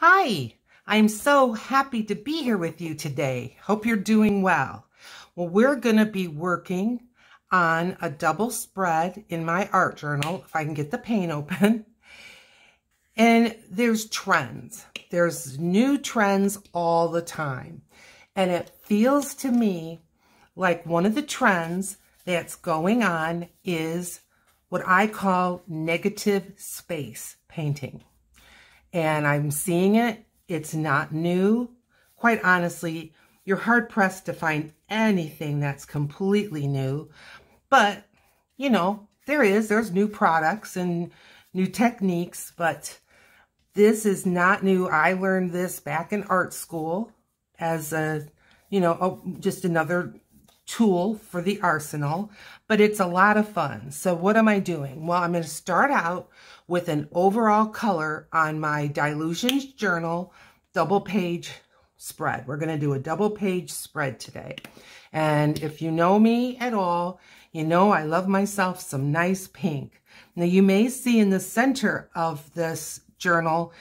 Hi, I'm so happy to be here with you today. Hope you're doing well. Well, we're going to be working on a double spread in my art journal, if I can get the paint open. And there's trends. There's new trends all the time. And it feels to me like one of the trends that's going on is what I call negative space painting. And I'm seeing it. It's not new. Quite honestly, you're hard-pressed to find anything that's completely new. But, you know, there's new products and new techniques, but this is not new. I learned this back in art school as just another tool for the arsenal, but it's a lot of fun. So what am I doing? Well, I'm going to start out with an overall color on my Dilutions Journal double page spread. We're going to do a double page spread today. And if you know me at all, you know I love myself some nice pink. Now you may see in the center of this journal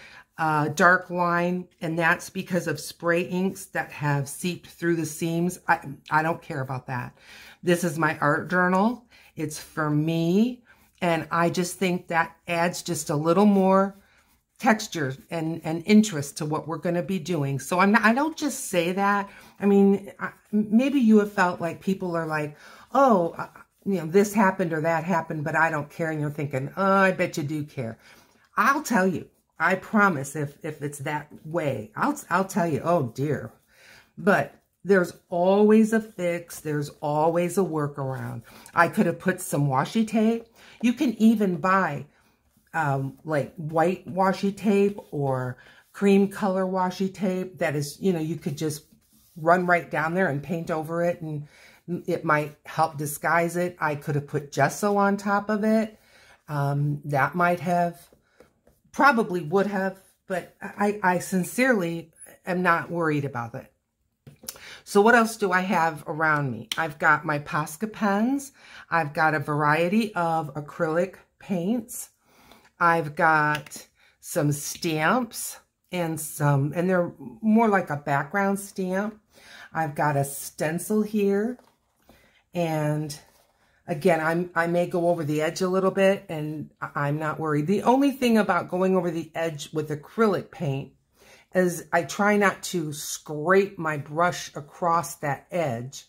dark line, and that's because of spray inks that have seeped through the seams. I don't care about that. This is my art journal. It's for me, and I just think that adds just a little more texture and interest to what we're going to be doing. So I don't just say that. I mean, maybe you have felt like people are like, oh, this happened or that happened, but I don't care. And you're thinking, oh, I bet you do care. I'll tell you. I promise if it's that way, I'll tell you, oh dear. But there's always a fix. There's always a workaround. I could have put some washi tape. You can even buy like white washi tape or cream color washi tape that is, you could just run right down there and paint over it, and it might help disguise it. I could have put gesso on top of it. That might have, probably would have, but I sincerely am not worried about it. So what else do I have around me? I've got my Posca pens. I've got a variety of acrylic paints. I've got some stamps and they're more like a background stamp. I've got a stencil here, and again, I may go over the edge a little bit, and I'm not worried. The only thing about going over the edge with acrylic paint is I try not to scrape my brush across that edge.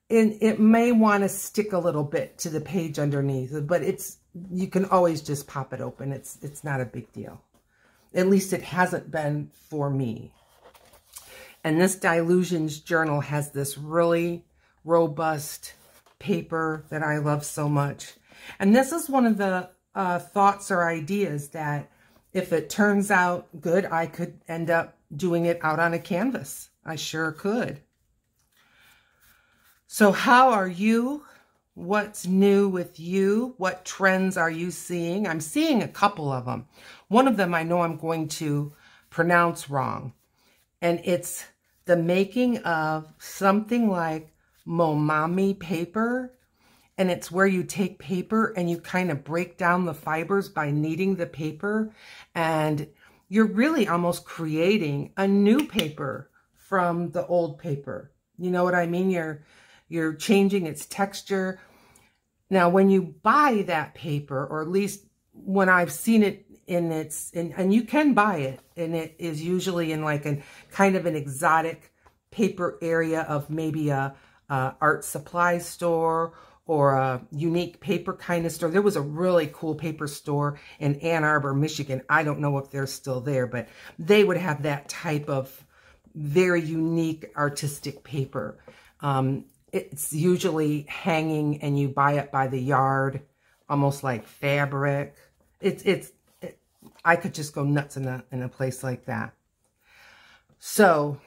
And it may want to stick a little bit to the page underneath, but you can always just pop it open. It's not a big deal. At least it hasn't been for me. And this Dilutions journal has this really robust paper that I love so much. And this is one of the thoughts or ideas that if it turns out good, I could end up doing it out on a canvas. I sure could. So how are you? What's new with you? What trends are you seeing? I'm seeing a couple of them. One of them I know I'm going to pronounce wrong. And it's the making of something like momami paper, and it's where you take paper and you kind of break down the fibers by kneading the paper, and you're really almost creating a new paper from the old paper. You know what I mean? You're changing its texture. Now, when you buy that paper, or at least when I've seen it and you can buy it, and it is usually in like kind of an exotic paper area of maybe a art supply store or a unique paper kind of store. There was a really cool paper store in Ann Arbor, Michigan. I don't know if they're still there, but they would have that type of very unique artistic paper. It's usually hanging, and you buy it by the yard, almost like fabric. I could just go nuts in a place like that. So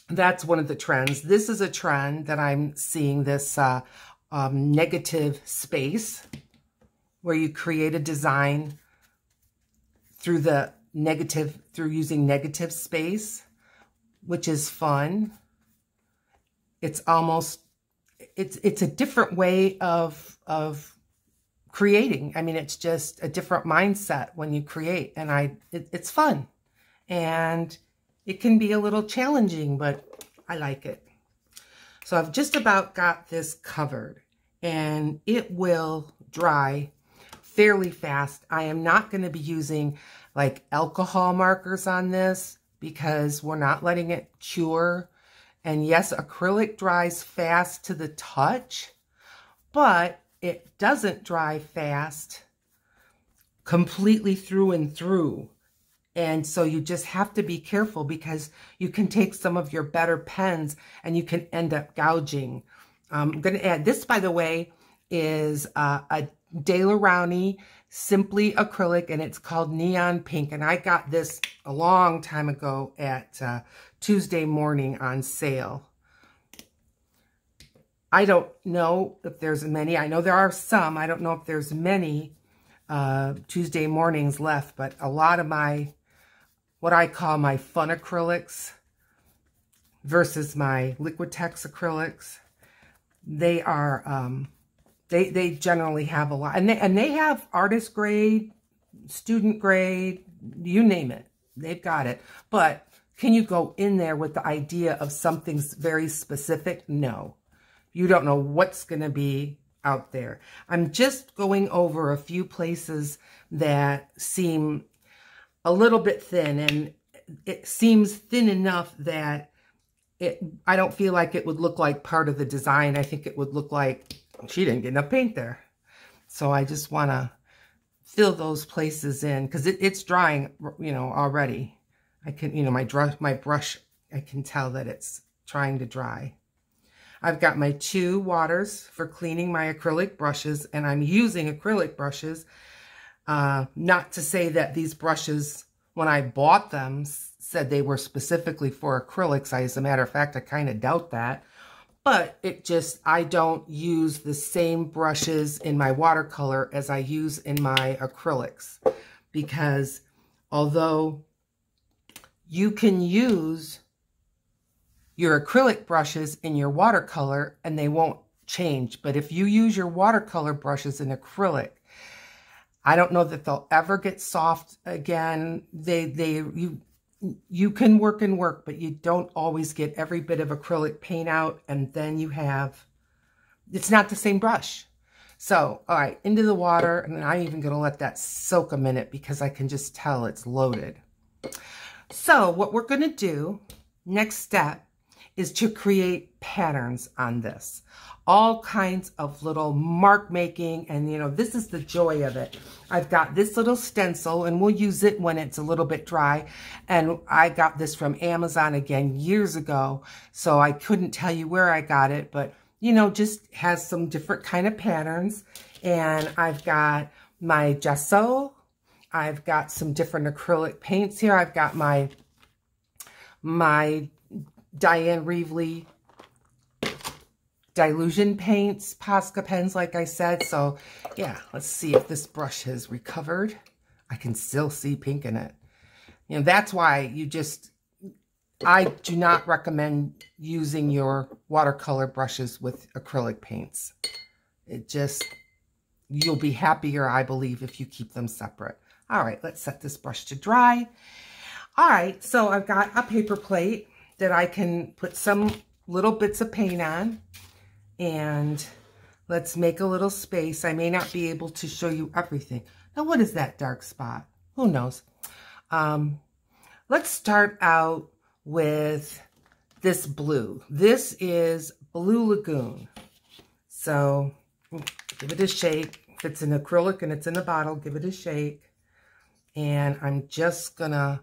that's one of the trends. This is a trend that I'm seeing, this negative space, where you create a design through using negative space, which is fun. It's a different way of creating. I mean, it's just a different mindset when you create, and it's fun. and it can be a little challenging, but I like it. So I've just about got this covered, and it will dry fairly fast. I am not going to be using like alcohol markers on this because we're not letting it cure. And yes, acrylic dries fast to the touch, but it doesn't dry fast completely through and through. And so you just have to be careful because you can take some of your better pens and you can end up gouging. I'm going to add this, by the way, is a Daler-Rowney Simply Acrylic, and it's called Neon Pink. And I got this a long time ago at Tuesday Morning on sale. I don't know if there's many. I know there are some. I don't know if there's many Tuesday Mornings left, but a lot of my, what I call my fun acrylics versus my Liquitex acrylics, they are, they generally have a lot, and they have artist grade, student grade, you name it, they've got it. But can you go in there with the idea of something very specific? No, you don't know what's going to be out there. I'm just going over a few places that seem a little bit thin, and it seems thin enough that I don't feel like it would look like part of the design. I think it would look like she didn't get enough paint there. So I just want to fill those places in because it's drying, you know, already. I can, you know, my brush, I can tell that it's trying to dry. I've got my 2 waters for cleaning my acrylic brushes, and I'm using acrylic brushes. Not to say that these brushes, when I bought them, said they were specifically for acrylics. As a matter of fact, I kind of doubt that. But it just, I don't use the same brushes in my watercolor as I use in my acrylics. Because although you can use your acrylic brushes in your watercolor and they won't change, but if you use your watercolor brushes in acrylic, I don't know that they'll ever get soft again. You can work and work, but you don't always get every bit of acrylic paint out, and then you have, it's not the same brush. So, all right, into the water, and I'm even going to let that soak a minute because I can just tell it's loaded. So what we're going to do, next step, is to create patterns on this. All kinds of little mark making, and you know, this is the joy of it. I've got this little stencil, and we'll use it when it's a little bit dry, and I got this from Amazon again years ago, so I couldn't tell you where I got it, but you know, just has some different kind of patterns. And I've got my gesso, I've got some different acrylic paints here. I've got my Diane Reevely Dilution paints, Posca pens, like I said. So yeah, let's see if this brush has recovered. I can still see pink in it. You know, that's why I do not recommend using your watercolor brushes with acrylic paints. It just, you'll be happier, I believe, if you keep them separate. All right, let's set this brush to dry. All right, so I've got a paper plate that I can put some little bits of paint on. And let's make a little space. I may not be able to show you everything. Now, what is that dark spot? Who knows? Let's start out with this blue. This is Blue Lagoon. So give it a shake. If it's an acrylic and it's in a bottle, give it a shake. And I'm just gonna,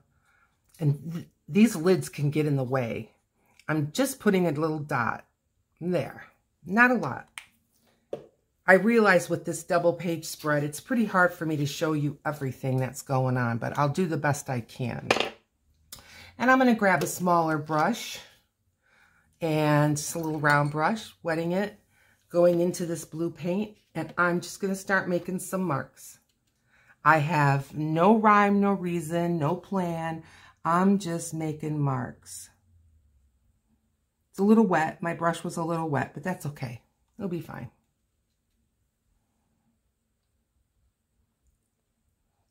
and these lids can get in the way. I'm just putting a little dot there. Not a lot. I realize with this double page spread, it's pretty hard for me to show you everything that's going on, but I'll do the best I can. And I'm going to grab a smaller brush and just a little round brush, wetting it, going into this blue paint, and I'm just going to start making some marks. I have no rhyme, no reason, no plan. I'm just making marks. It's a little wet. My brush was a little wet, but that's okay. It'll be fine.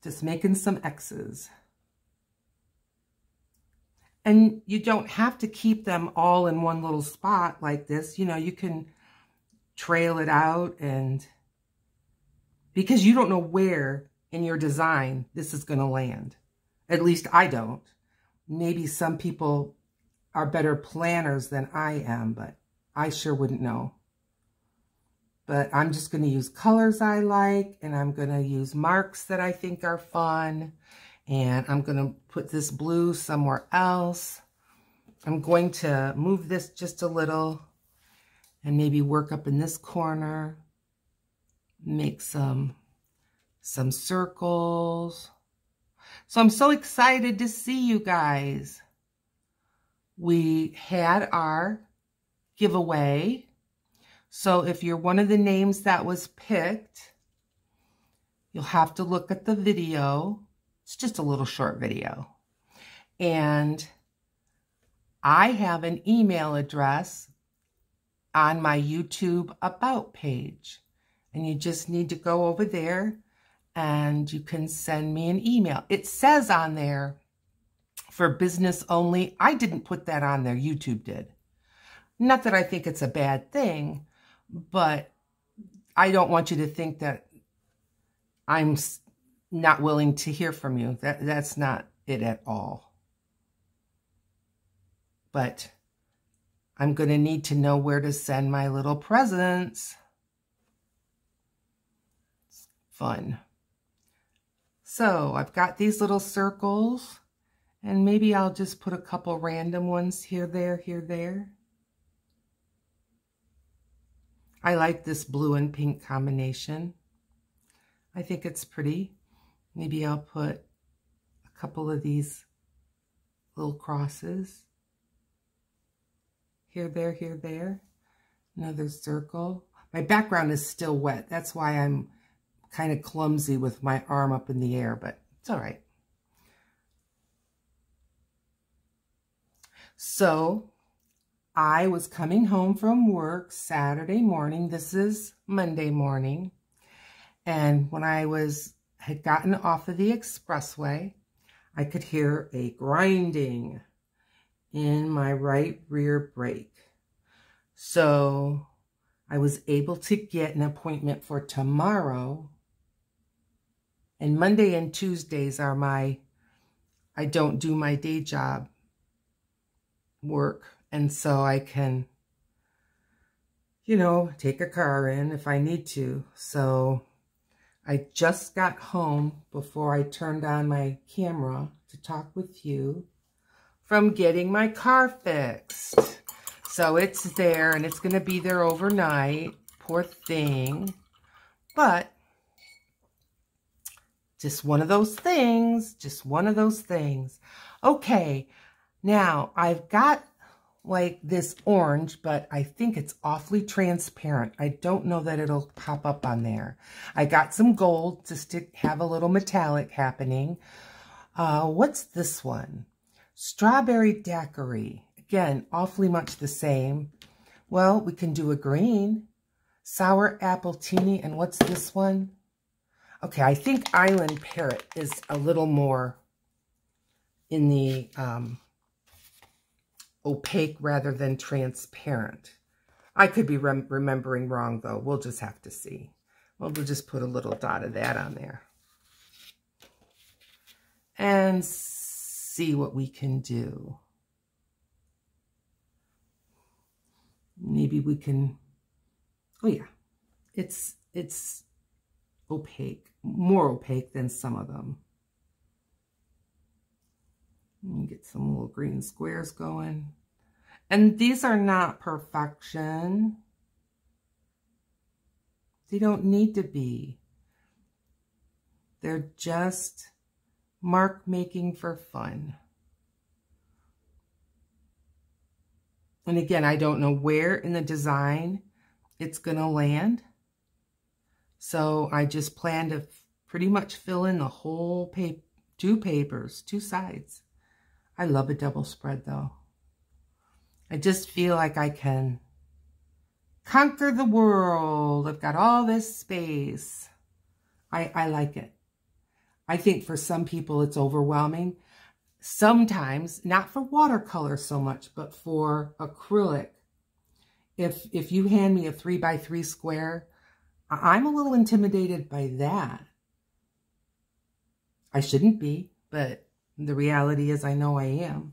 Just making some X's. And you don't have to keep them all in one little spot like this. You know, you can trail it out, and because you don't know where in your design this is going to land. At least I don't. Maybe some people are better planners than I am, but I sure wouldn't know. But I'm just going to use colors I like, and I'm going to use marks that I think are fun. And I'm going to put this blue somewhere else. I'm going to move this just a little and maybe work up in this corner. Make some circles. So I'm so excited to see you guys. We had our giveaway. So if you're one of the names that was picked, you'll have to look at the video. It's just a little short video. And I have an email address on my YouTube About page. And you just need to go over there and you can send me an email. It says on there for business only. I didn't put that on there. YouTube did. Not that I think it's a bad thing, but I don't want you to think that I'm not willing to hear from you. That's not it at all. But I'm going to need to know where to send my little presents. It's fun. So I've got these little circles, and maybe I'll just put a couple random ones here, there. I like this blue and pink combination. I think it's pretty. Maybe I'll put a couple of these little crosses. Here, there. Another circle. My background is still wet. That's why I'm kind of clumsy with my arm up in the air, but it's all right. So I was coming home from work Saturday morning. This is Monday morning. And when I had gotten off of the expressway, I could hear a grinding in my right rear brake. So I was able to get an appointment for tomorrow. And Monday and Tuesdays are I don't do my day job work. And so I can, you know, take a car in if I need to. So I just got home before I turned on my camera to talk with you from getting my car fixed. So it's there, and it's going to be there overnight. Poor thing. But just one of those things. Just one of those things. Okay, now I've got like this orange, but I think it's awfully transparent. I don't know that it'll pop up on there. I got some gold just to have a little metallic happening. What's this one? Strawberry daiquiri. Again, awfully much the same. Well, we can do a green. Sour appletini. And what's this one? Okay, I think Island Parrot is a little more in the opaque rather than transparent. I could be remembering wrong, though. We'll just have to see. Well, we'll just put a little dot of that on there. And see what we can do. Maybe we can, oh yeah, it's opaque, more opaque than some of them. Get some little green squares going. And these are not perfection. They don't need to be. They're just mark making for fun. And again, I don't know where in the design it's going to land. So I just plan to pretty much fill in the whole two sides. I love a double spread though. I just feel like I can conquer the world. I've got all this space. I like it. I think for some people it's overwhelming. sometimes, not for watercolor so much, but for acrylic, if you hand me a 3x3 square, I'm a little intimidated by that. I shouldn't be, but the reality is I know I am.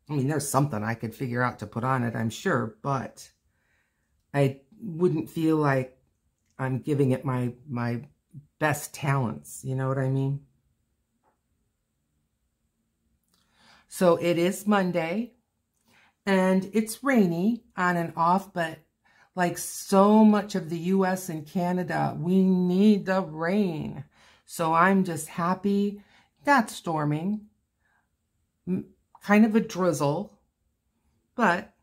I mean, there's something I could figure out to put on it, I'm sure, but I wouldn't feel like I'm giving it my best talents. You know what I mean? So it is Monday, and it's rainy on and off, but like so much of the US and Canada, we need the rain. So I'm just happy. Not storming, kind of a drizzle, but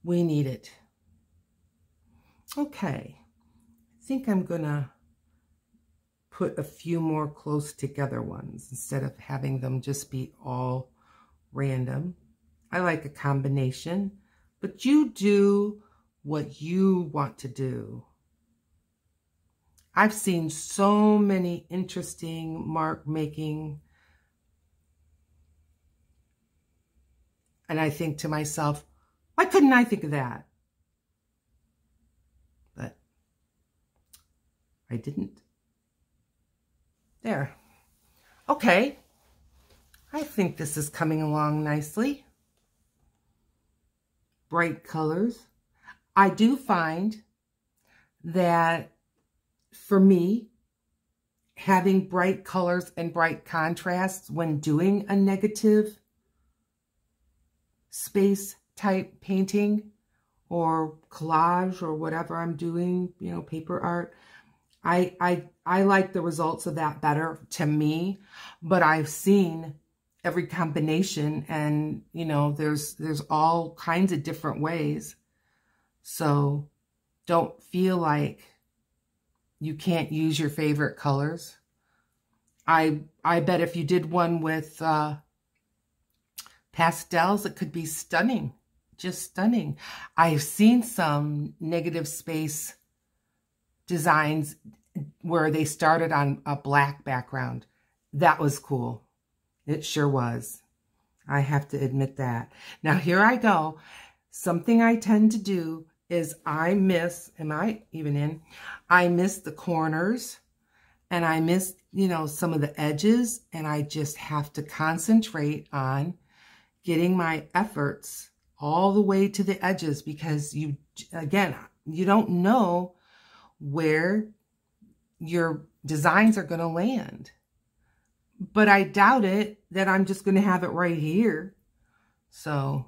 we need it. Okay, I think I'm gonna put a few more close together ones instead of having them just be all random. I like a combination, but you do what you want to do. I've seen so many interesting mark making, and I think to myself, why couldn't I think of that? But I didn't. There. Okay. I think this is coming along nicely. Bright colors. I do find that for me, having bright colors and bright contrasts when doing a negative space type painting or collage or whatever I'm doing, you know, paper art, I like the results of that better to me, but I've seen every combination, and you know, there's all kinds of different ways. So don't feel like you can't use your favorite colors. I bet if you did one with pastels, it could be stunning, just stunning. I've seen some negative space designs where they started on a black background. That was cool. It sure was. I have to admit that. Now here I go. Something I tend to do is I miss, am I even in? I miss the corners, and I miss, you know, some of the edges, and I just have to concentrate on getting my efforts all the way to the edges, because you, again, you don't know where your designs are going to land. But I doubt it that I'm just going to have it right here. So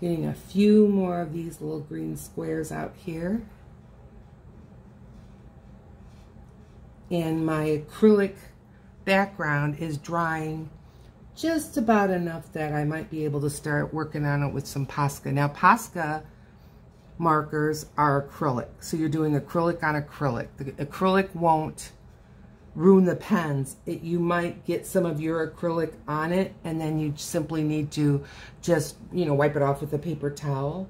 getting a few more of these little green squares out here. And my acrylic background is drying just about enough that I might be able to start working on it with some Posca. Now, Posca markers are acrylic, so you're doing acrylic on acrylic. The acrylic won't ruin the pens. You might get some of your acrylic on it, and then you simply need to just, you know, wipe it off with a paper towel.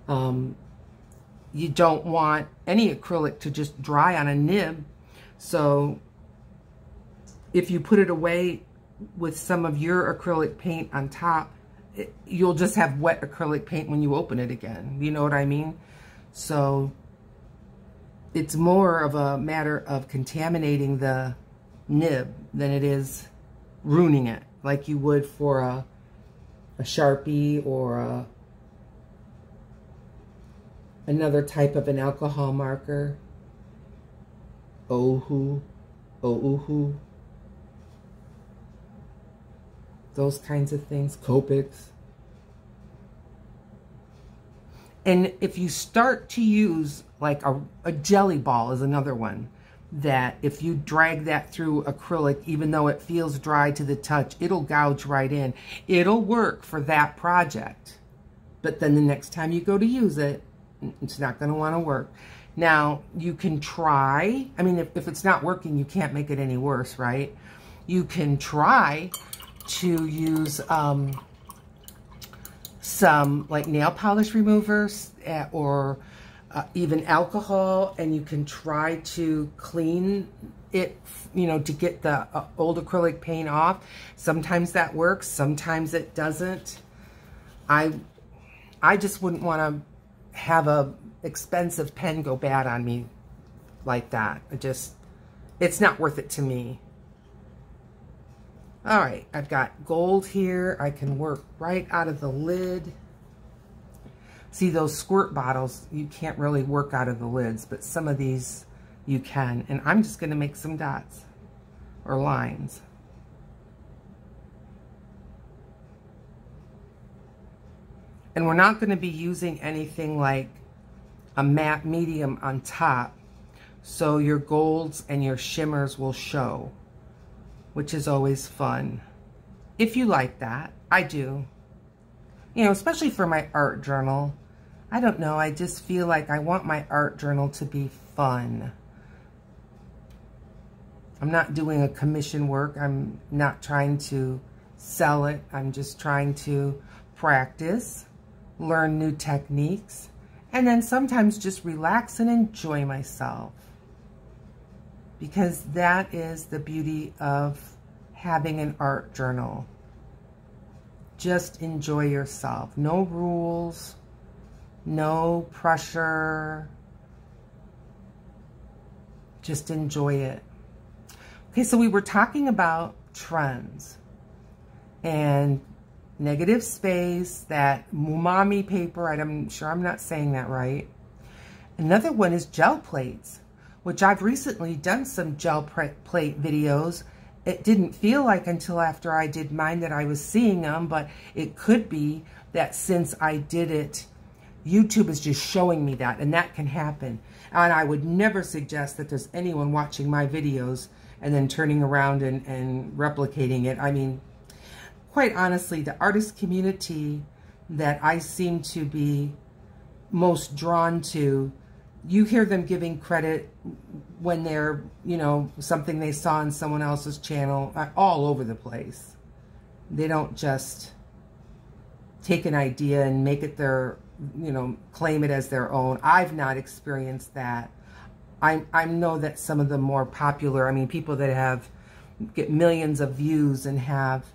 You don't want any acrylic to just dry on a nib, so if you put it away with some of your acrylic paint on top, you'll just have wet acrylic paint when you open it again. You know what I mean? So it's more of a matter of contaminating the nib than it is ruining it, like you would for a Sharpie or another type of an alcohol marker. Ohu, Ouhu. Those kinds of things, Copics. And if you start to use like a jelly ball is another one, that if you drag that through acrylic, even though it feels dry to the touch, it'll gouge right in. It'll work for that project. But then the next time you go to use it, it's not going to want to work. Now, you can try, I mean, if it's not working, you can't make it any worse, right? You can try to use some like nail polish removers or even alcohol, and you can try to clean it, you know, to get the old acrylic paint off. Sometimes that works, sometimes it doesn't. I just wouldn't want to have a expensive pen go bad on me like that. It's not worth it to me. All right, I've got gold here. I can work right out of the lid. See, those squirt bottles, you can't really work out of the lids, but some of these you can. And I'm just going to make some dots or lines. And we're not going to be using anything like a matte medium on top, so your golds and your shimmers will show, which is always fun. If you like that, I do. You know, especially for my art journal. I don't know, I just feel like I want my art journal to be fun. I'm not doing a commission work. I'm not trying to sell it. I'm just trying to practice, learn new techniques, and then sometimes just relax and enjoy myself. Because that is the beauty of having an art journal. Just enjoy yourself. No rules, no pressure. Just enjoy it. Okay, so we were talking about trends and negative space, that umami paper. I'm sure I'm not saying that right. Another one is gel plates, which I've recently done some gel plate videos. It didn't feel like until after I did mine that I was seeing them, but it could be that since I did it, YouTube is just showing me that, and that can happen. And I would never suggest that there's anyone watching my videos and then turning around and replicating it. I mean, quite honestly, the artist community that I seem to be most drawn to, you hear them giving credit when they're, you know, something they saw on someone else's channel, all over the place. They don't just take an idea and make it their, you know, claim it as their own. I've not experienced that. I know that some of the more popular, I mean, people that get millions of views and have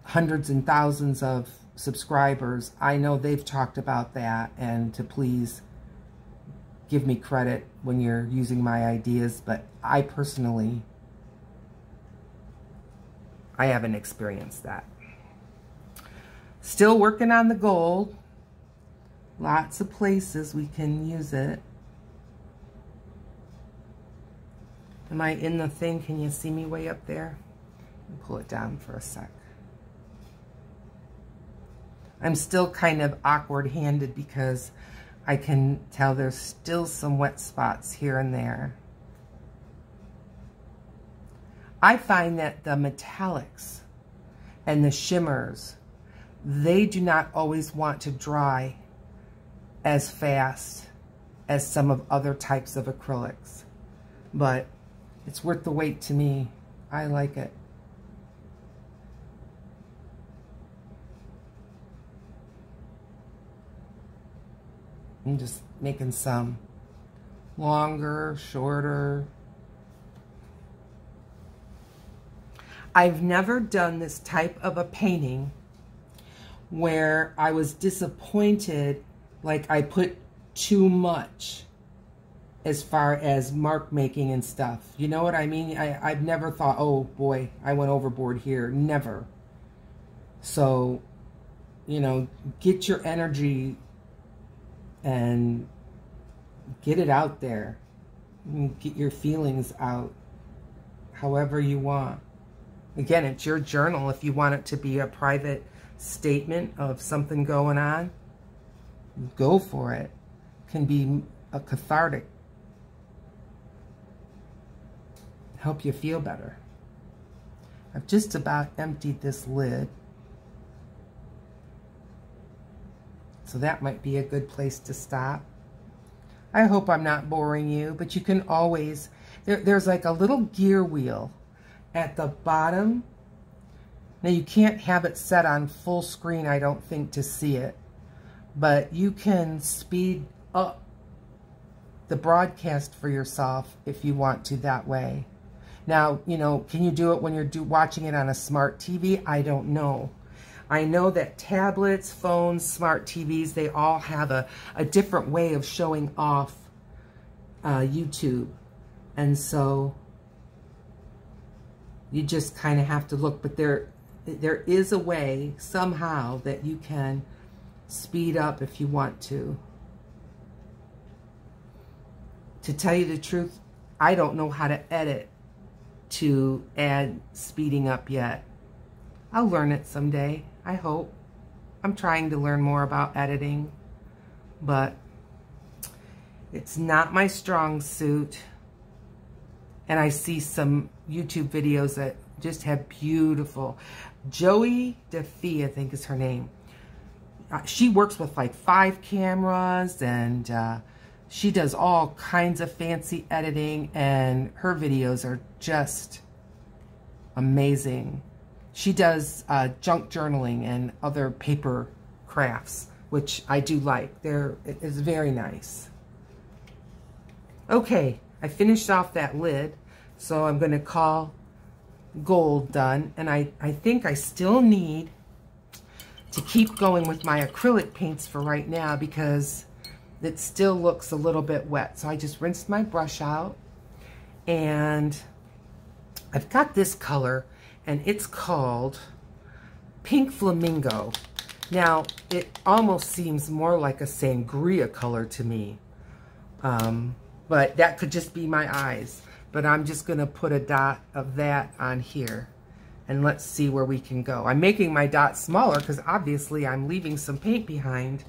hundreds and thousands of subscribers, I know they've talked about that, and to please give me credit when you're using my ideas, but I personally, I haven't experienced that. Still working on the gold. Lots of places we can use it. Am I in the thing? Can you see me way up there? Pull it down for a sec. I'm still kind of awkward-handed because I can tell there's still some wet spots here and there. I find that the metallics and the shimmers, they do not always want to dry as fast as some of other types of acrylics. But it's worth the wait to me. I like it. I'm just making some longer, shorter. I've never done this type of a painting where I was disappointed, like I put too much as far as mark making and stuff. You know what I mean? I've never thought, oh boy, I went overboard here. Never. So, you know, get your energy and get it out there. Get your feelings out however you want. Again, it's your journal. If you want it to be a private statement of something going on, go for it. It can be a cathartic. Help you feel better. I've just about emptied this lid. So that might be a good place to stop. I hope I'm not boring you, but you can always, there's like a little gear wheel at the bottom. Now you can't have it set on full screen, I don't think, to see it. But you can speed up the broadcast for yourself if you want to that way. Now, you know, can you do it when you're watching it on a smart TV? I don't know. I know that tablets, phones, smart TVs, they all have a different way of showing off YouTube. And so you just kind of have to look. But there is a way somehow that you can speed up if you want to. To tell you the truth, I don't know how to edit to add speeding up yet. I'll learn it someday, I hope. I'm trying to learn more about editing, but it's not my strong suit. And I see some YouTube videos that just have beautiful. Joey DeFee, I think is her name. She works with like 5 cameras, and she does all kinds of fancy editing, and her videos are just amazing. She does junk journaling and other paper crafts, which I do like. It is very nice. Okay, I finished off that lid, so I'm going to call gold done. And I think I still need to keep going with my acrylic paints for right now because it still looks a little bit wet. So I just rinsed my brush out, and I've got this color, and it's called Pink Flamingo. Now, it almost seems more like a sangria color to me, but that could just be my eyes. But I'm just going to put a dot of that on here, and let's see where we can go. I'm making my dot smaller because obviously I'm leaving some paint behind.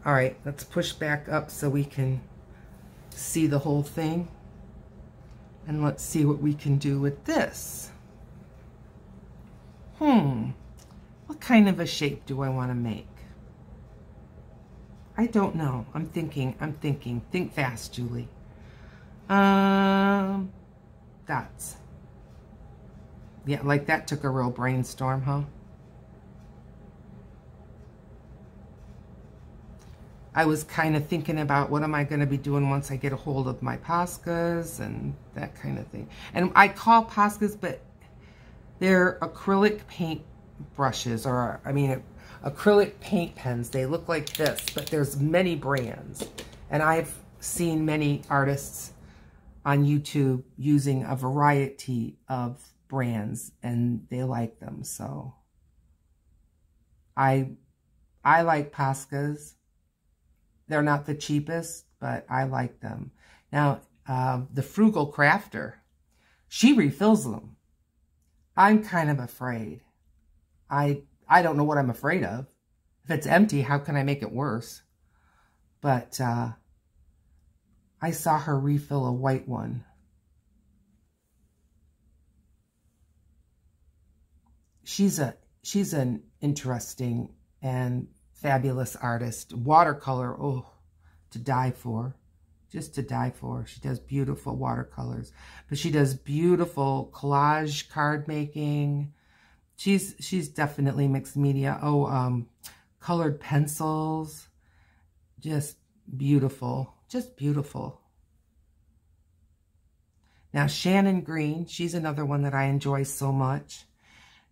All right, let's push back up so we can see the whole thing. And let's see what we can do with this. What kind of a shape do I want to make? I don't know. I'm thinking. Think fast, Julie. Dots. Yeah, like that took a real brainstorm, huh? I was kind of thinking about what am I going to be doing once I get a hold of my Poscas and that kind of thing. And I call Poscas, but they're acrylic paint brushes, or I mean acrylic paint pens. They look like this, but there's many brands. And I've seen many artists on YouTube using a variety of brands, and they like them. So I like Poscas. They're not the cheapest, but I like them. Now, the Frugal Crafter, she refills them. I'm kind of afraid. I don't know what I'm afraid of. If it's empty, how can I make it worse? But I saw her refill a white one. She's an interesting and fabulous artist. Watercolor, oh, to die for. Just to die for. She does beautiful watercolors. But she does beautiful collage card making. She's definitely mixed media. Oh, colored pencils. Just beautiful. Just beautiful. Now, Shannon Green, she's another one that I enjoy so much.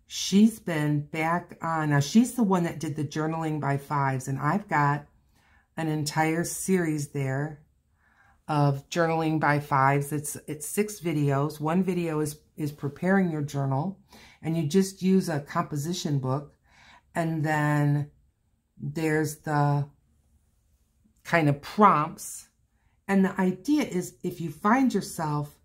She's been back on, now she's the one that did the journaling by 5s, and I've got an entire series there of journaling by 5s. It's 6 videos. One video is preparing your journal, and you just use a composition book, and then there's the kind of prompts. And the idea is if you find yourself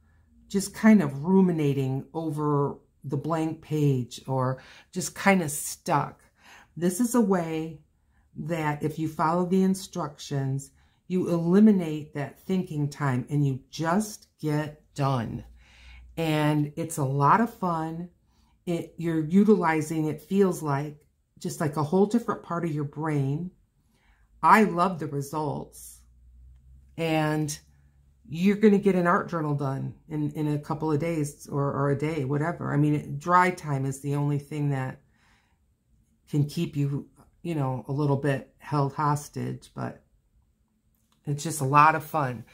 just kind of ruminating over the blank page or just kind of stuck, this is a way that if you follow the instructions, you eliminate that thinking time and you just get done. And it's a lot of fun. You're utilizing, it feels like, just like a whole different part of your brain. I love the results. And you're going to get an art journal done in a couple of days or a day, whatever. I mean, dry time is the only thing that can keep you, you know, a little bit held hostage. But It's just a lot of fun.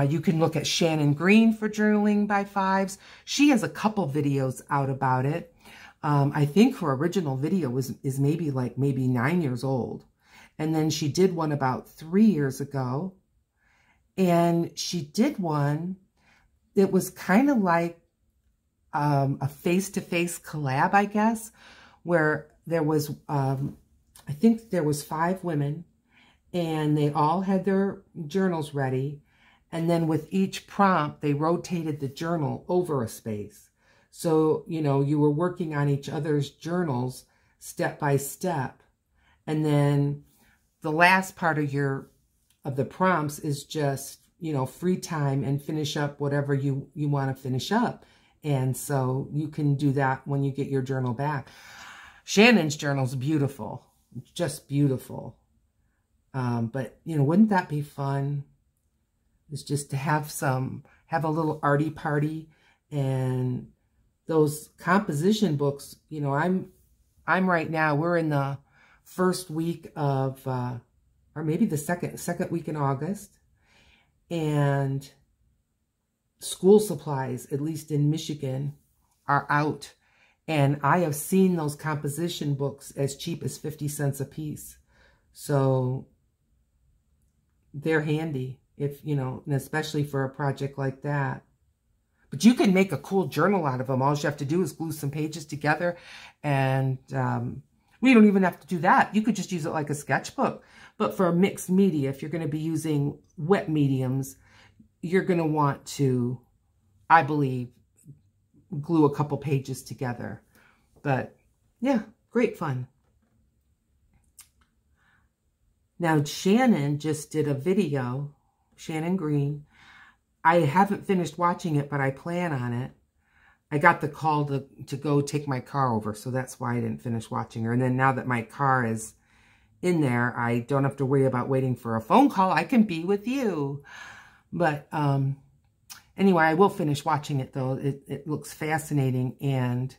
You can look at Shannon Green for journaling by fives. She has a couple videos out about it. I think her original video is maybe 9 years old. And then she did one about 3 years ago. And she did one that was kind of like a face-to-face collab, I guess, where there was, I think there was 5 women, and they all had their journals ready. And then with each prompt, they rotated the journal over a space. So, you know, you were working on each other's journals step by step. And then the last part of the prompts is just, you know, free time and finish up whatever you want to finish up. And so you can do that when you get your journal back. Shannon's journal's beautiful, just beautiful. But, you know, wouldn't that be fun? It's just to have a little arty party. And those composition books, you know, I'm right now, we're in the first week of, or maybe the second week in August. And school supplies, at least in Michigan, are out. And I have seen those composition books as cheap as 50 cents a piece. So they're handy, if, you know, and especially for a project like that. But you can make a cool journal out of them. All you have to do is glue some pages together. And we don't even have to do that. You could just use it like a sketchbook. But for mixed media, if you're going to be using wet mediums, you're going to want to, I believe, glue a couple pages together. But yeah, great fun. Now, Shannon just did a video, Shannon Green. I haven't finished watching it, but I plan on it. I got the call to go take my car over, so that's why I didn't finish watching her. And then now that my car is in there, I don't have to worry about waiting for a phone call. I can be with you. But anyway, I will finish watching it, though. It looks fascinating. And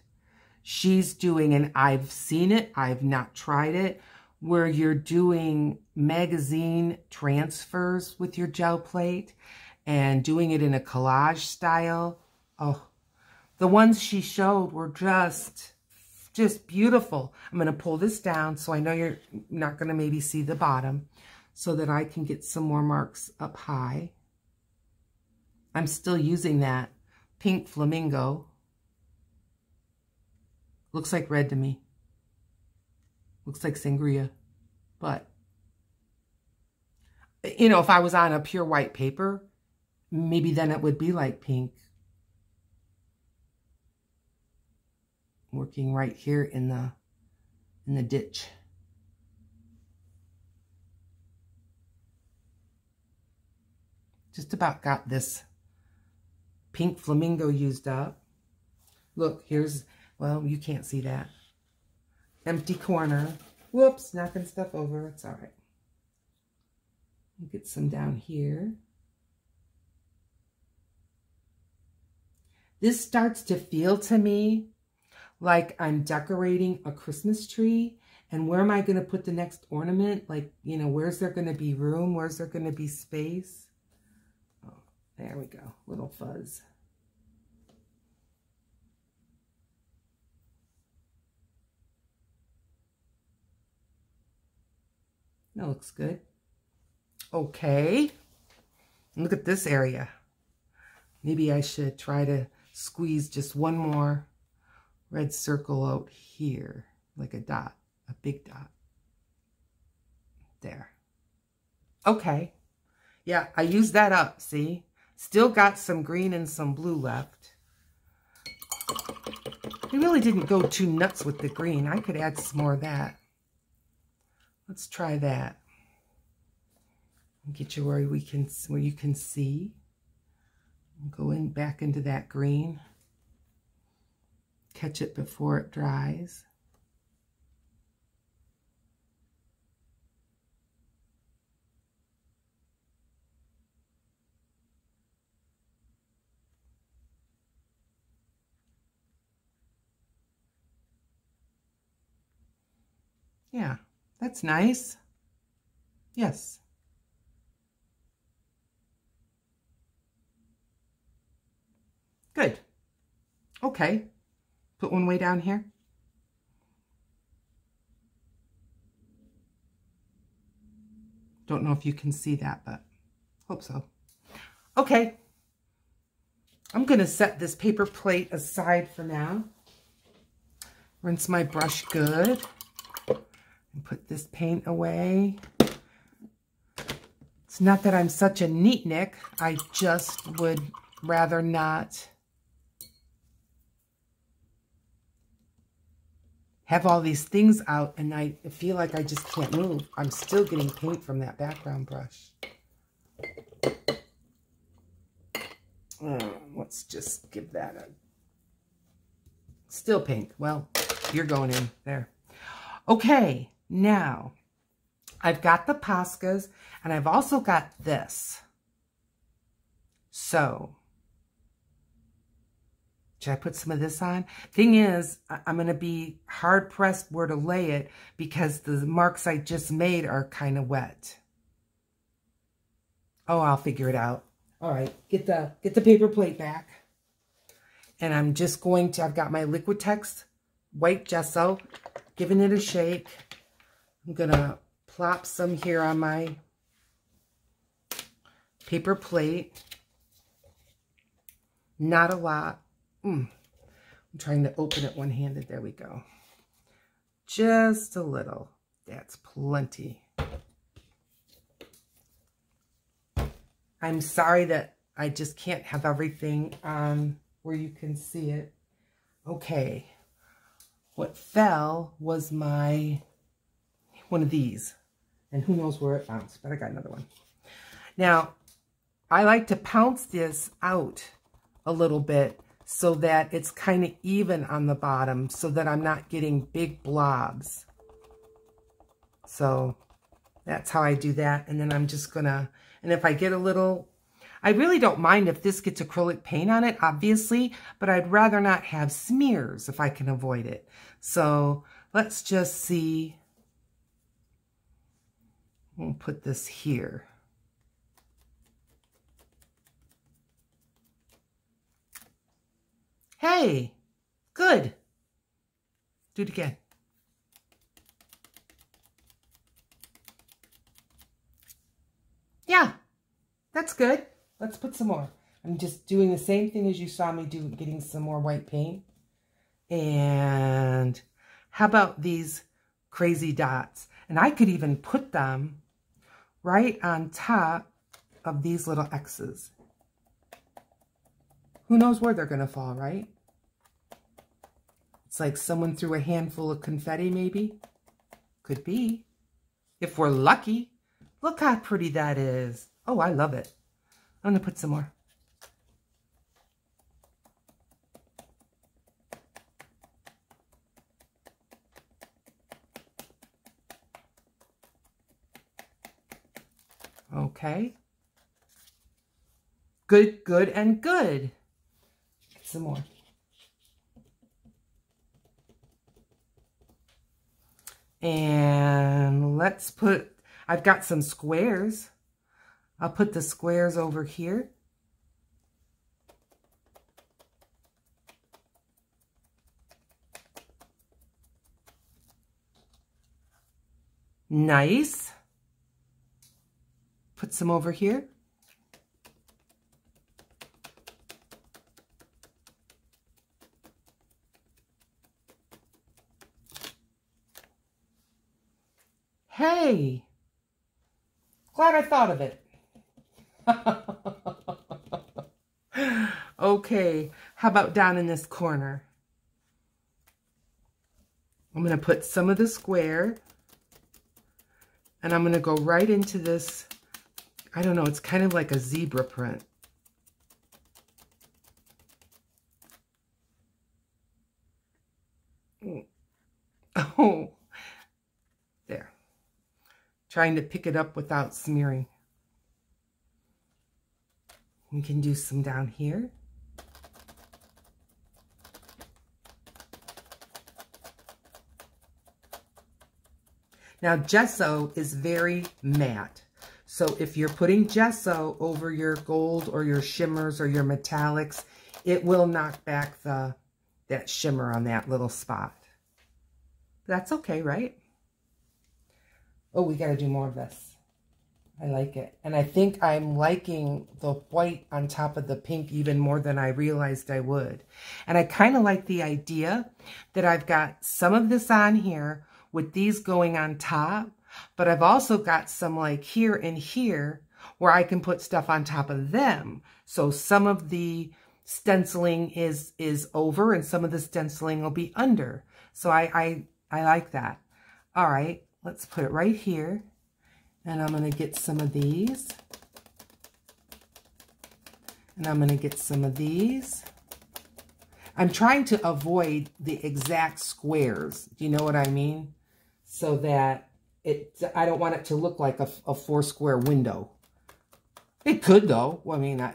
she's doing, and I've seen it, I've not tried it, where you're doing magazine transfers with your gel plate and doing it in a collage style. Oh, the ones she showed were just beautiful. I'm going to pull this down so I know you're not going to maybe see the bottom, so that I can get some more marks up high. I'm still using that pink Flamingo. Looks like red to me. Looks like sangria. But, you know, if I was on a pure white paper, maybe then it would be like pink. Working right here in the ditch. Just about got this pink Flamingo used up. Look, here's, well, you can't see that. Empty corner. Whoops, knocking stuff over. It's all right. Get some down here. This starts to feel to me like I'm decorating a Christmas tree. And where am I going to put the next ornament? Like, you know, where's there going to be room? Where's there going to be space? Oh, there we go. Little fuzz. That looks good. Okay. Look at this area. Maybe I should try to squeeze just one more red circle out here, like a dot, a big dot. There. Okay. Yeah, I used that up, see? Still got some green and some blue left. I really didn't go too nuts with the green. I could add some more of that. Let's try that. Get you where you can see. Go in back into that green. Catch it before it dries. Yeah, that's nice. Yes. Good. Okay. Put one way down here. Don't know if you can see that, but hope so. Okay. I'm going to set this paper plate aside for now. Rinse my brush good. And put this paint away. It's not that I'm such a neatnik. I just would rather not have all these things out, and I feel like I just can't move. I'm still getting paint from that background brush. Let's just give that a... Still pink. Well, you're going in there. Okay, now I've got the Poscas, and I've also got this. So, should I put some of this on? Thing is, I'm going to be hard-pressed where to lay it because the marks I just made are kind of wet. Oh, I'll figure it out. All right, get the paper plate back. And I'm just going to, I've got my Liquitex white gesso, giving it a shake. I'm going to plop some here on my paper plate. Not a lot. I'm trying to open it one-handed. There we go. Just a little. That's plenty. I'm sorry that I just can't have everything on where you can see it. Okay. What fell was one of these. And who knows where it bounced, but I got another one. Now, I like to pounce this out a little bit so that it's kind of even on the bottom so that I'm not getting big blobs. So that's how I do that. And then I'm just gonna, and if I get a little, I really don't mind if this gets acrylic paint on it, obviously, but I'd rather not have smears if I can avoid it. So let's just see. We'll put this here. Hey, good. Do it again. Yeah, that's good. Let's put some more. I'm just doing the same thing as you saw me do, getting some more white paint. And how about these crazy dots? And I could even put them right on top of these little X's. Who knows where they're going to fall, right? It's like someone threw a handful of confetti, maybe. Could be. If we're lucky. Look how pretty that is. Oh, I love it. I'm going to put some more. Okay. Good, good, and good. Get some more. And let's put, I've got some squares. I'll put the squares over here. Nice. Put some over here. Hey, glad I thought of it. Okay, how about down in this corner? I'm going to put some of the square, and I'm going to go right into this, I don't know, it's kind of like a zebra print. Oh, there. Trying to pick it up without smearing. We can do some down here. Now, gesso is very matte. So if you're putting gesso over your gold or your shimmers or your metallics, it will knock back that shimmer on that little spot. That's okay, right? Oh, we got to do more of this. I like it. And I think I'm liking the white on top of the pink even more than I realized I would. And I kind of like the idea that I've got some of this on here with these going on top, but I've also got some like here and here where I can put stuff on top of them. So some of the stenciling is over and some of the stenciling will be under. So I like that. All right, let's put it right here. And I'm going to get some of these. And I'm going to get some of these. I'm trying to avoid the exact squares. Do you know what I mean? So that I don't want it to look like a 4-square window. It could though. Well, I mean,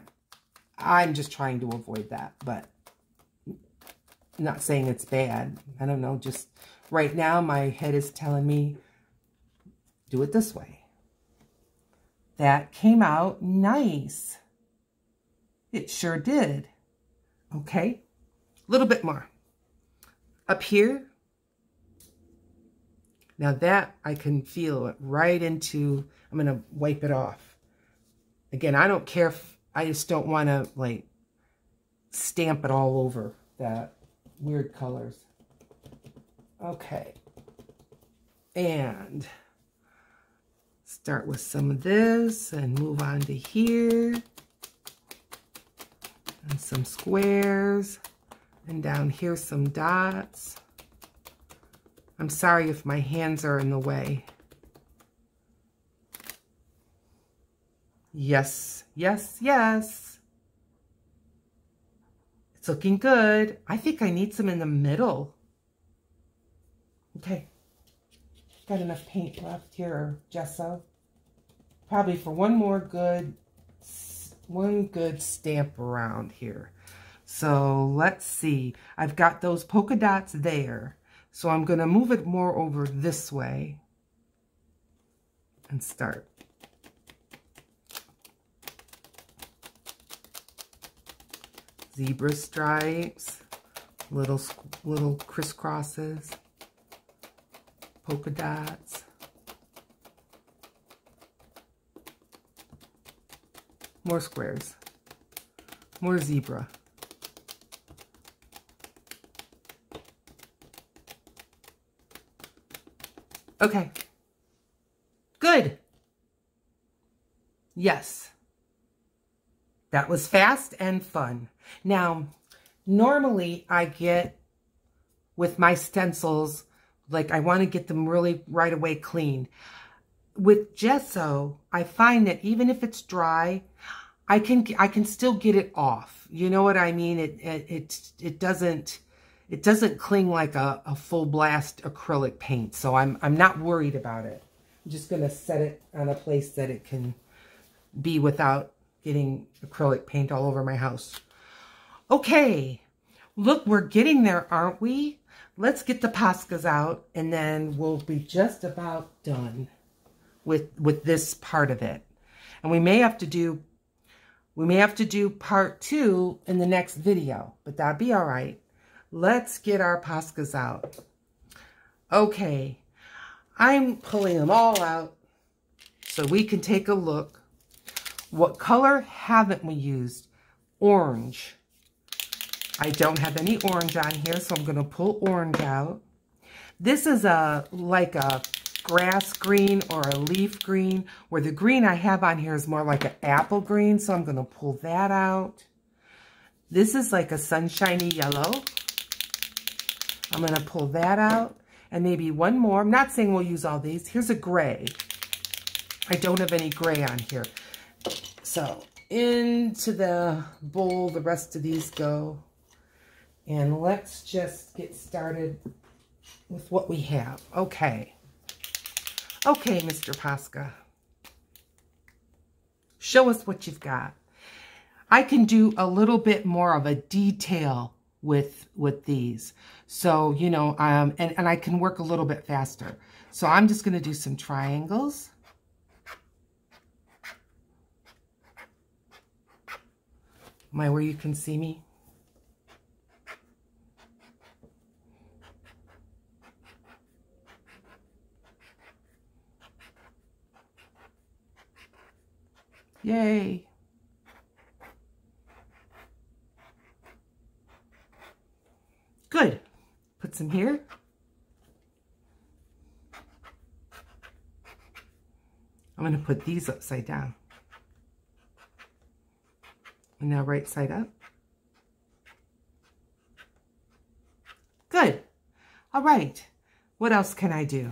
I'm just trying to avoid that, but I'm not saying it's bad. I don't know. Just right now, my head is telling me, do it this way. That came out nice. It sure did. Okay, a little bit more. Up here. Now that I can feel it right into, I'm going to wipe it off. Again, I don't care if, I just don't want to like stamp it all over that weird colors. Okay. And start with some of this and move on to here. And some squares. And down here some dots. I'm sorry if my hands are in the way. Yes, yes, yes. It's looking good. I think I need some in the middle. Okay. Got enough paint left here, or gesso. Probably for one good stamp around here. So let's see. I've got those polka dots there. So I'm going to move it more over this way and start. Zebra stripes, little crisscrosses, polka dots. More squares, more zebra. Okay, good. Yes, that was fast and fun. Now, normally I get with my stencils, like I want to get them really right away clean. With gesso, I find that even if it's dry, I can still get it off. You know what I mean? It doesn't cling like a full blast acrylic paint. So I'm not worried about it. I'm just going to set it on a place that it can be without getting acrylic paint all over my house. Okay, look, we're getting there, aren't we? Let's get the Poscas out, and then we'll be just about done with this part of it. And we may have to do part 2 in the next video, but that'd be all right. Let's get our Poscas out. Okay, I'm pulling them all out so we can take a look. What color haven't we used? Orange. I don't have any orange on here, so I'm going to pull orange out. This is like a grass green or a leaf green, where the green I have on here is more like an apple green, so I'm going to pull that out. This is like a sunshiny yellow. I'm going to pull that out, and maybe one more. I'm not saying we'll use all these. Here's a gray. I don't have any gray on here. So into the bowl the rest of these go. And let's just get started with what we have. Okay. Okay, Mr. Posca. Show us what you've got. I can do a little bit more of a detail with these. So, you know, and I can work a little bit faster. So I'm just going to do some triangles. Am I where you can see me? Yay. Good. Put some here. I'm going to put these upside down. And now right side up. Good. All right. What else can I do?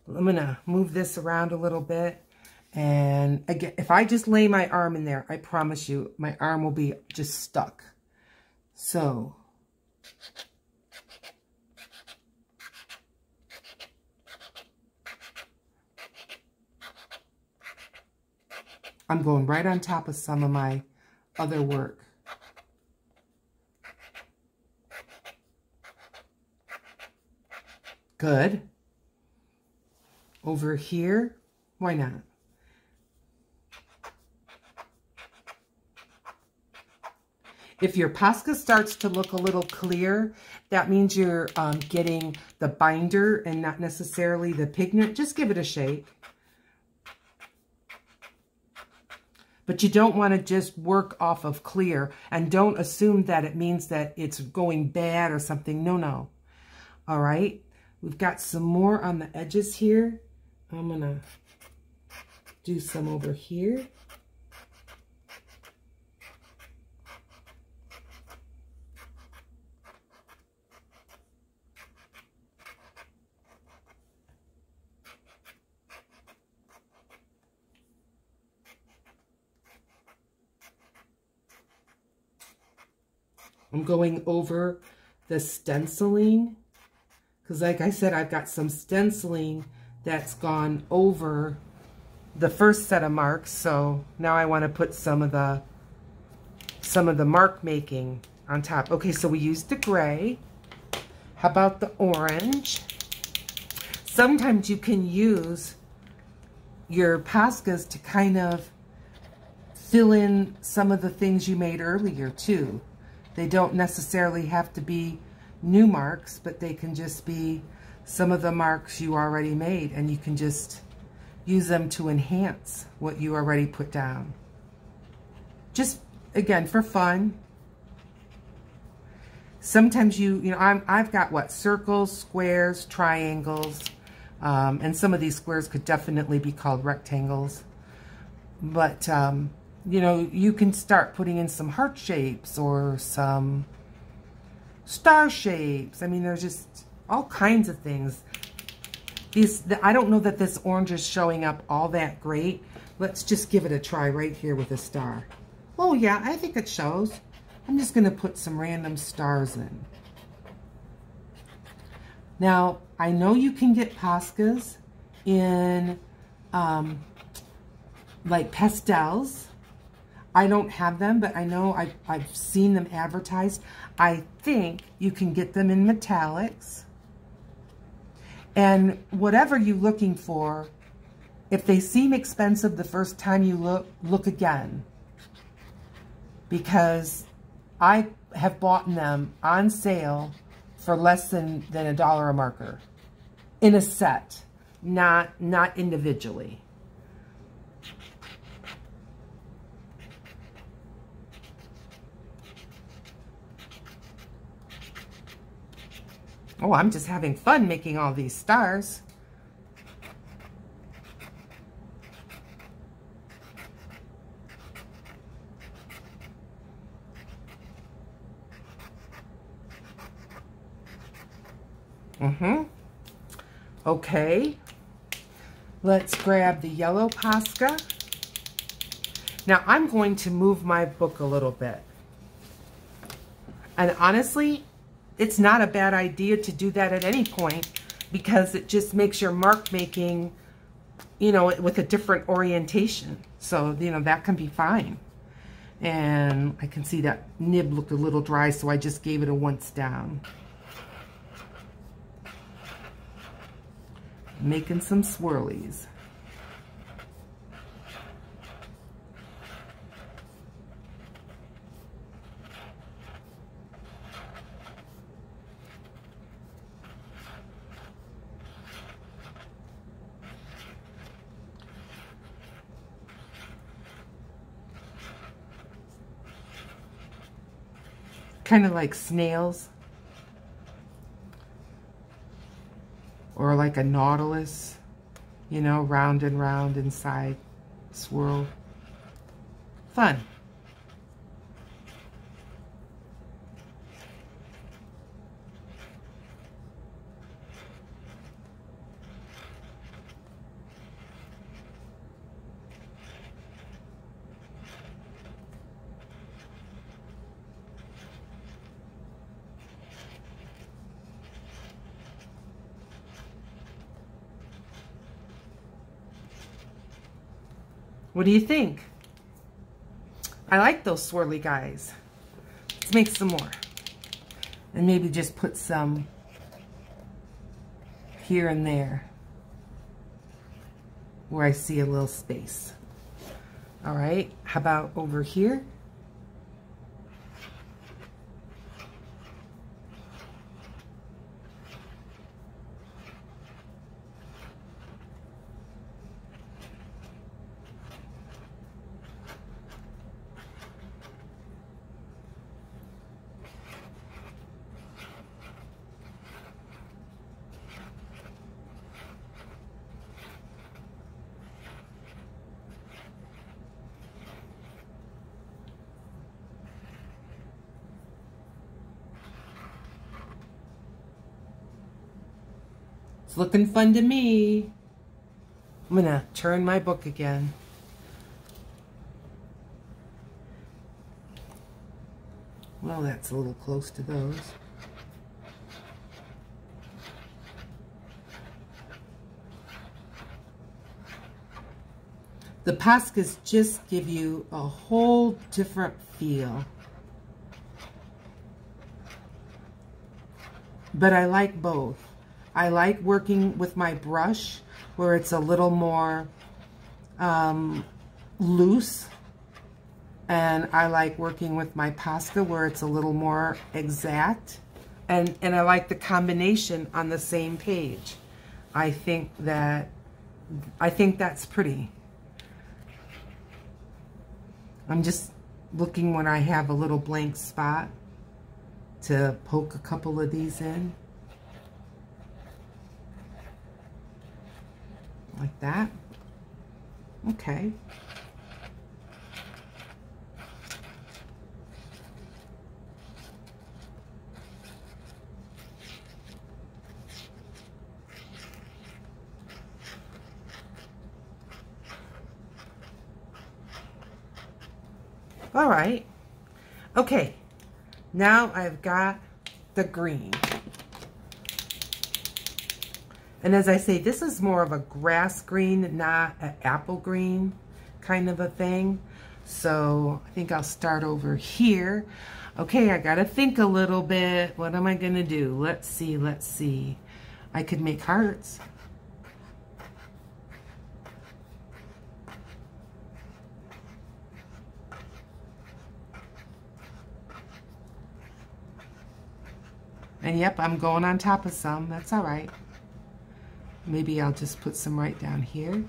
I'm going to move this around a little bit. And again, if I just lay my arm in there, I promise you, my arm will be just stuck. So, I'm going right on top of some of my other work. Good. Over here, why not? If your Posca starts to look a little clear, that means you're getting the binder and not necessarily the pigment. Just give it a shake. But you don't want to just work off of clear, and don't assume that it means that it's going bad or something. No, no. All right. We've got some more on the edges here. I'm going to do some over here. I'm going over the stenciling, because like I said, I've got some stenciling that's gone over the first set of marks. So now I want to put some of the mark making on top. Okay, so we used the gray. How about the orange? Sometimes you can use your Poscas to kind of fill in some of the things you made earlier too. They don't necessarily have to be new marks, but they can just be some of the marks you already made, and you can just use them to enhance what you already put down. Just, again, for fun. Sometimes you know, I've got what? Circles, squares, triangles, and some of these squares could definitely be called rectangles. But, you know, you can start putting in some heart shapes or some star shapes. I mean, there's just all kinds of things. I don't know that this orange is showing up all that great. Let's just give it a try right here with a star. Oh yeah, I think it shows. I'm just going to put some random stars in. Now, I know you can get Poscas in like pastels. I don't have them, but I know I've seen them advertised. I think you can get them in metallics. And whatever you're looking for, if they seem expensive the first time you look again. Because I have bought them on sale for less than $1 a marker. In a set, not individually. Oh, I'm just having fun making all these stars. Okay. Let's grab the yellow Posca. Now I'm going to move my book a little bit. And honestly, it's not a bad idea to do that at any point, because it just makes your mark making, you know, with a different orientation. So, you know, that can be fine. And I can see that nib looked a little dry, so I just gave it a once down. Making some swirlies. kind of like snails. Or like a nautilus, you know, round and round inside, swirl. Fun. What do you think? I like those swirly guys. Let's make some more. And maybe just put some here and there where I see a little space. All right, how about over here? It's looking fun to me. I'm gonna turn my book again. Well, that's a little close to those. The Poscas just give you a whole different feel. But I like both. I like working with my brush where it's a little more loose. And I like working with my Posca where it's a little more exact. And I like the combination on the same page. I think that's pretty. I'm just looking when I have a little blank spot to poke a couple of these in. Like that. Okay. All right. Okay. Now I've got the green. And as I say, this is more of a grass green, not an apple green kind of a thing. So I think I'll start over here. Okay, I gotta think a little bit. What am I gonna do? Let's see, let's see. I could make hearts. And yep, I'm going on top of some. That's all right. Maybe I'll just put some right down here.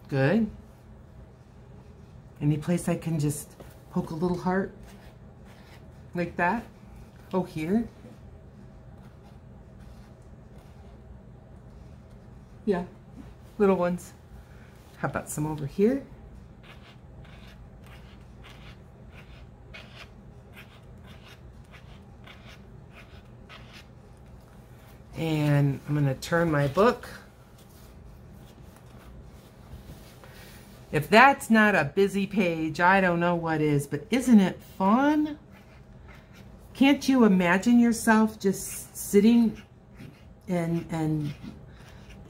Good. Any place I can just poke a little heart like that? Oh, here. Yeah, little ones. How about some over here? And I'm going to turn my book. If that's not a busy page, I don't know what is, but isn't it fun? Can't you imagine yourself just sitting and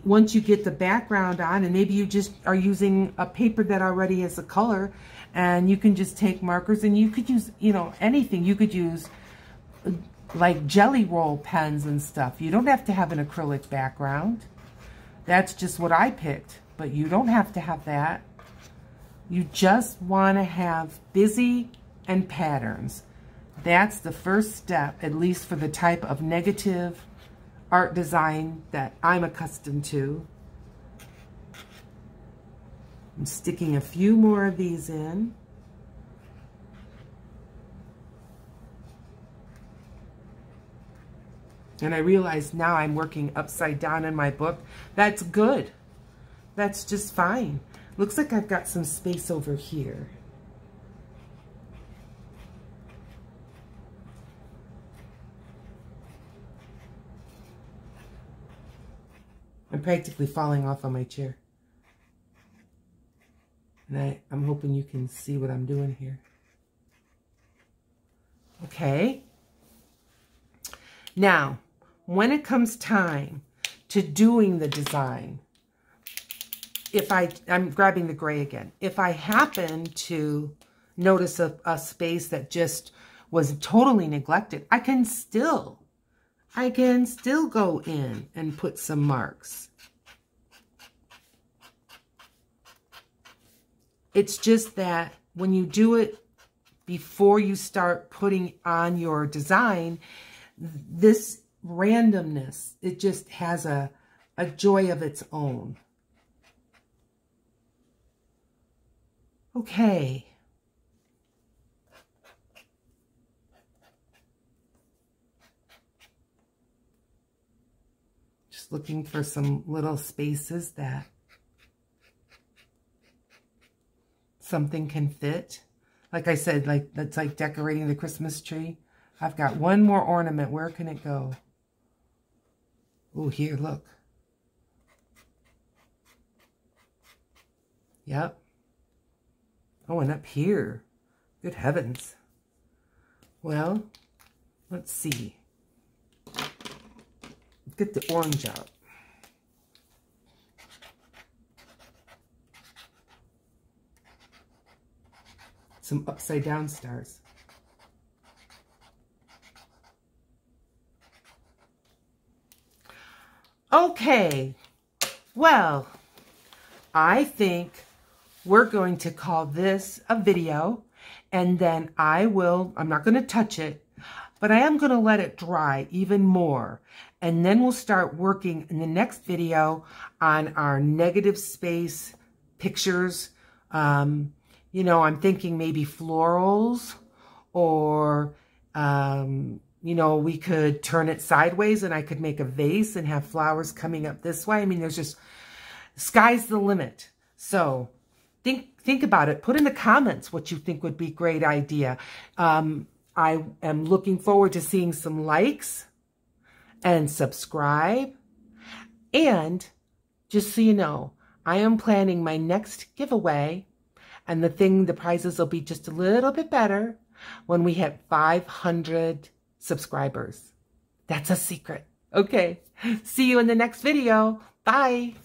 once you get the background on, and maybe you just are using a paper that already has a color, and you can just take markers, and you could use, you know, anything. You could use like jelly roll pens and stuff. You don't have to have an acrylic background. That's just what I picked, but you don't have to have that. You just want to have busy and patterns. That's the first step, at least for the type of negative art design that I'm accustomed to. I'm sticking a few more of these in. And I realize now I'm working upside down in my book. That's good. That's just fine. Looks like I've got some space over here. I'm practically falling off on my chair. And I'm hoping you can see what I'm doing here. Okay. Now, when it comes time to doing the design, I'm grabbing the gray again. If I happen to notice a space that just was totally neglected, I can still go in and put some marks. It's just that when you do it before you start putting on your design, this randomness, it just has a joy of its own. Okay. Just looking for some little spaces that something can fit. Like I said, that's like decorating the Christmas tree. I've got one more ornament. Where can it go? Oh, here, look. Yep. Oh, and up here. Good heavens. Well, let's see. Let's get the orange out. Some upside down stars. Okay, well, I think we're going to call this a video, and then I'm not going to touch it, but I am going to let it dry even more. And then we'll start working in the next video on our negative space pictures. You know, I'm thinking maybe florals, or, you know, we could turn it sideways and I could make a vase and have flowers coming up this way. I mean, there's just, sky's the limit. So think about it. Put in the comments what you think would be a great idea. I am looking forward to seeing some likes and subscribe. And just so you know, I am planning my next giveaway, and the prizes will be just a little bit better when we hit 500 subscribers. That's a secret. Okay. See you in the next video. Bye.